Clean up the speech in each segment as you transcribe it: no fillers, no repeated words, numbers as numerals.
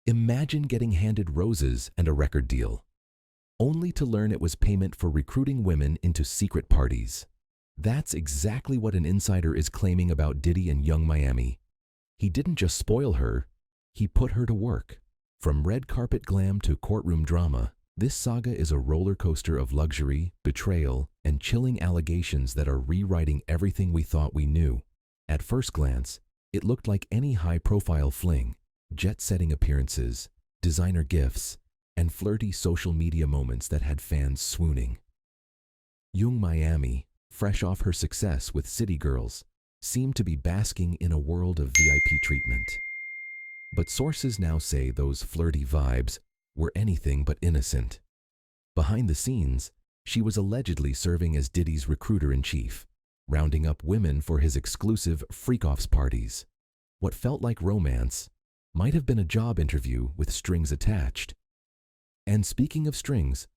Imagine getting handed roses and a record deal, only to learn it was payment for recruiting women into secret parties. That's exactly what an insider is claiming about Diddy and Yung Miami. He didn't just spoil her, he put her to work. From red carpet glam to courtroom drama, this saga is a roller coaster of luxury, betrayal, and chilling allegations that are rewriting everything we thought we knew. At first glance, it looked like any high-profile fling: jet-setting appearances, designer gifts, and flirty social media moments that had fans swooning. Yung Miami, fresh off her success with City Girls, seemed to be basking in a world of VIP treatment. But sources now say those flirty vibes were anything but innocent. Behind the scenes, she was allegedly serving as Diddy's recruiter-in-chief, rounding up women for his exclusive freak-offs parties. What felt like romance might have been a job interview with strings attached. And speaking of strings,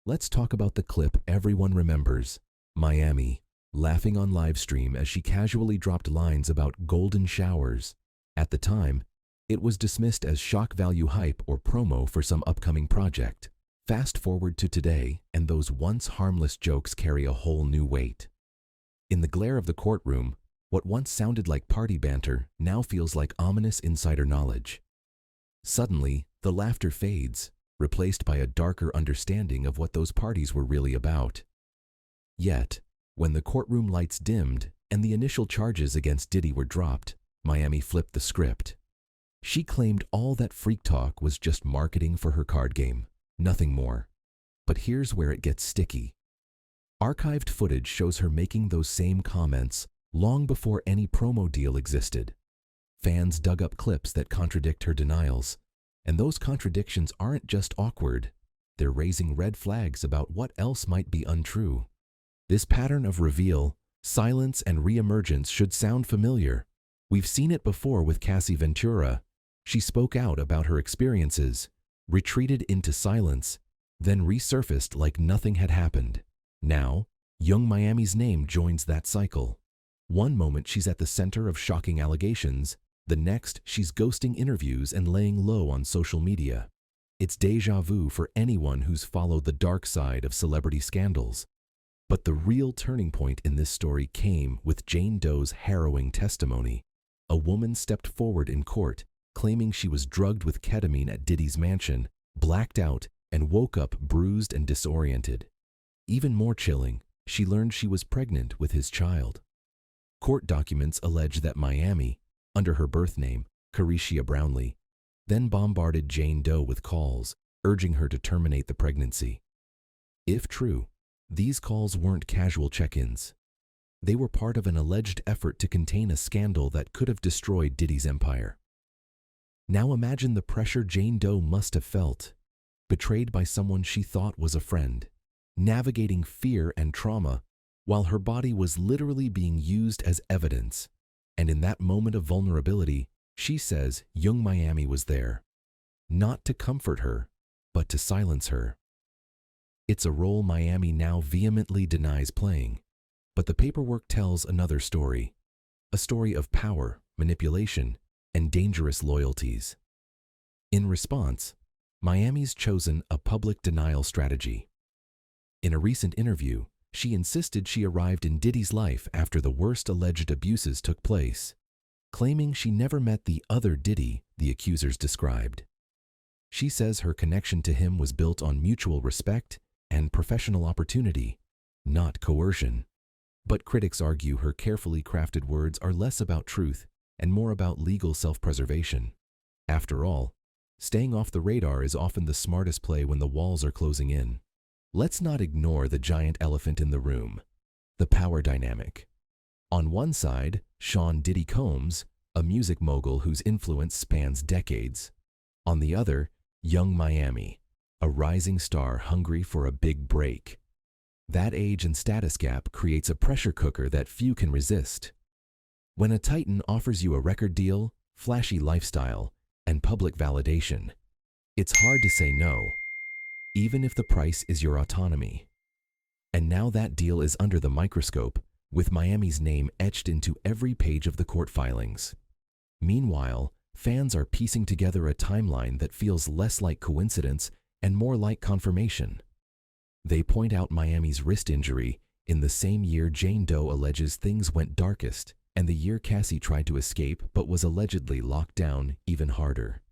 let's talk about the clip everyone remembers: Miami, laughing on livestream as she casually dropped lines about golden showers. At the time, it was dismissed as shock value hype or promo for some upcoming project. Fast forward to today, and those once harmless jokes carry a whole new weight. In the glare of the courtroom, what once sounded like party banter now feels like ominous insider knowledge. Suddenly, the laughter fades, replaced by a darker understanding of what those parties were really about. Yet, when the courtroom lights dimmed and the initial charges against Diddy were dropped, Miami flipped the script. She claimed all that freak talk was just marketing for her card game, nothing more. But here's where it gets sticky. Archived footage shows her making those same comments long before any promo deal existed. Fans dug up clips that contradict her denials, and those contradictions aren't just awkward, they're raising red flags about what else might be untrue. This pattern of reveal, silence, and reemergence should sound familiar. We've seen it before with Cassie Ventura. She spoke out about her experiences, retreated into silence, then resurfaced like nothing had happened. Now, Yung Miami's name joins that cycle. One moment she's at the center of shocking allegations, the next she's ghosting interviews and laying low on social media. It's déjà vu for anyone who's followed the dark side of celebrity scandals. But the real turning point in this story came with Jane Doe's harrowing testimony. A woman stepped forward in court, claiming she was drugged with ketamine at Diddy's mansion, blacked out, and woke up bruised and disoriented. Even more chilling, she learned she was pregnant with his child. Court documents allege that Miami, under her birth name, Carisha Brownlee, then bombarded Jane Doe with calls, urging her to terminate the pregnancy. If true, these calls weren't casual check-ins. They were part of an alleged effort to contain a scandal that could have destroyed Diddy's empire. Now imagine the pressure Jane Doe must have felt, betrayed by someone she thought was a friend, navigating fear and trauma while her body was literally being used as evidence. And in that moment of vulnerability, she says Yung Miami was there, not to comfort her, but to silence her. It's a role Miami now vehemently denies playing, but the paperwork tells another story, a story of power, manipulation, and dangerous loyalties. In response, Miami's chosen a public denial strategy. In a recent interview, she insisted she arrived in Diddy's life after the worst alleged abuses took place, claiming she never met the other Diddy the accusers described. She says her connection to him was built on mutual respect and professional opportunity, not coercion. But critics argue her carefully crafted words are less about truth and more about legal self-preservation. After all, staying off the radar is often the smartest play when the walls are closing in. Let's not ignore the giant elephant in the room, the power dynamic. On one side, Sean "Diddy" Combs, a music mogul whose influence spans decades. On the other, Yung Miami, a rising star hungry for a big break. That age and status gap creates a pressure cooker that few can resist. When a titan offers you a record deal, flashy lifestyle, and public validation, it's hard to say no, even if the price is your autonomy. And now that deal is under the microscope, with Miami's name etched into every page of the court filings. Meanwhile, fans are piecing together a timeline that feels less like coincidence and more like confirmation. They point out Miami's wrist injury in the same year Jane Doe alleges things went darkest, and the year Cassie tried to escape but was allegedly locked down even harder.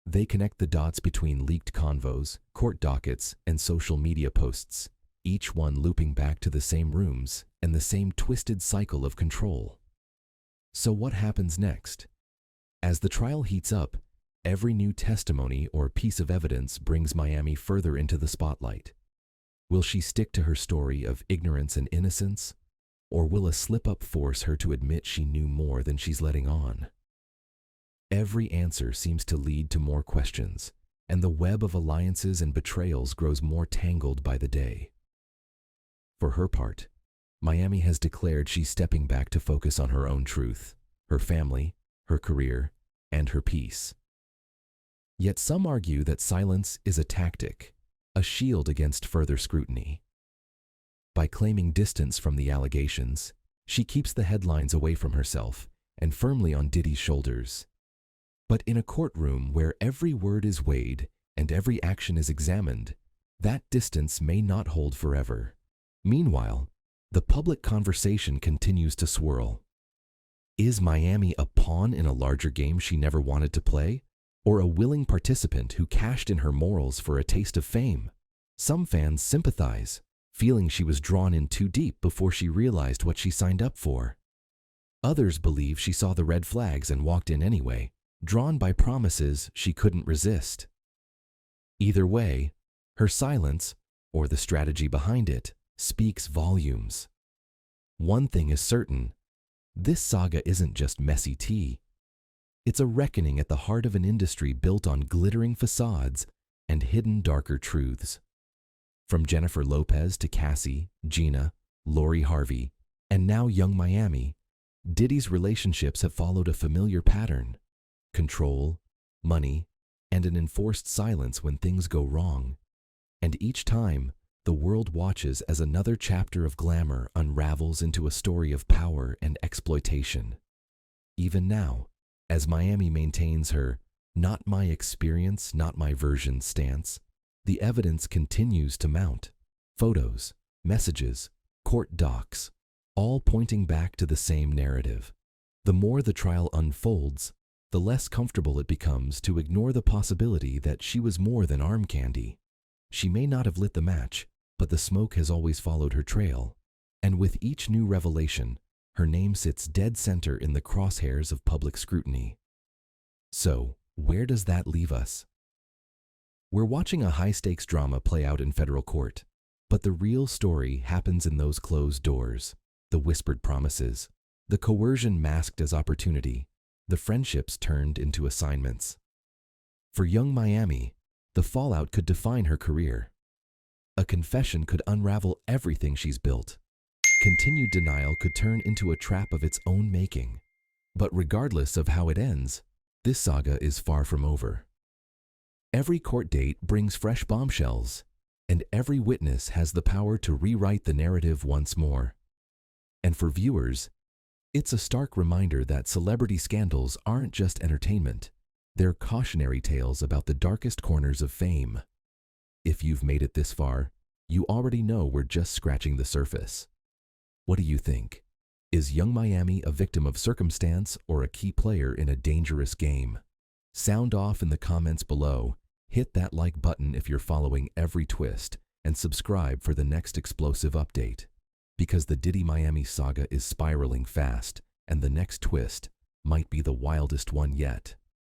They connect the dots between leaked convos, court dockets, and social media posts, each one looping back to the same rooms and the same twisted cycle of control. So what happens next? As the trial heats up, every new testimony or piece of evidence brings Miami further into the spotlight. Will she stick to her story of ignorance and innocence, or will a slip-up force her to admit she knew more than she's letting on? Every answer seems to lead to more questions, and the web of alliances and betrayals grows more tangled by the day. For her part, Miami has declared she's stepping back to focus on her own truth, her family, her career, and her peace. Yet some argue that silence is a tactic, a shield against further scrutiny. By claiming distance from the allegations, she keeps the headlines away from herself and firmly on Diddy's shoulders. But in a courtroom where every word is weighed and every action is examined, that distance may not hold forever. Meanwhile, the public conversation continues to swirl. Is Miami a pawn in a larger game she never wanted to play, or a willing participant who cashed in her morals for a taste of fame? Some fans sympathize, feeling she was drawn in too deep before she realized what she signed up for. Others believe she saw the red flags and walked in anyway, drawn by promises she couldn't resist. Either way, her silence, or the strategy behind it, speaks volumes. One thing is certain: this saga isn't just messy tea. It's a reckoning at the heart of an industry built on glittering facades and hidden darker truths. From Jennifer Lopez to Cassie, Gina, Lori Harvey, and now Yung Miami, Diddy's relationships have followed a familiar pattern: control, money, and an enforced silence when things go wrong. And each time, the world watches as another chapter of glamour unravels into a story of power and exploitation. Even now, as Miami maintains her "not my experience, not my version" stance, the evidence continues to mount. Photos, messages, court docs, all pointing back to the same narrative. The more the trial unfolds, the less comfortable it becomes to ignore the possibility that she was more than arm candy. She may not have lit the match, but the smoke has always followed her trail. And with each new revelation, her name sits dead center in the crosshairs of public scrutiny. So, where does that leave us? We're watching a high-stakes drama play out in federal court, but the real story happens in those closed doors: the whispered promises, the coercion masked as opportunity, the friendships turned into assignments. For Yung Miami, the fallout could define her career. A confession could unravel everything she's built. Continued denial could turn into a trap of its own making. But regardless of how it ends, this saga is far from over. Every court date brings fresh bombshells, and every witness has the power to rewrite the narrative once more. And for viewers, it's a stark reminder that celebrity scandals aren't just entertainment. They're cautionary tales about the darkest corners of fame. If you've made it this far, you already know we're just scratching the surface. What do you think? Is Yung Miami a victim of circumstance or a key player in a dangerous game? Sound off in the comments below, hit that like button if you're following every twist, and subscribe for the next explosive update. Because the Diddy Miami saga is spiraling fast, and the next twist might be the wildest one yet.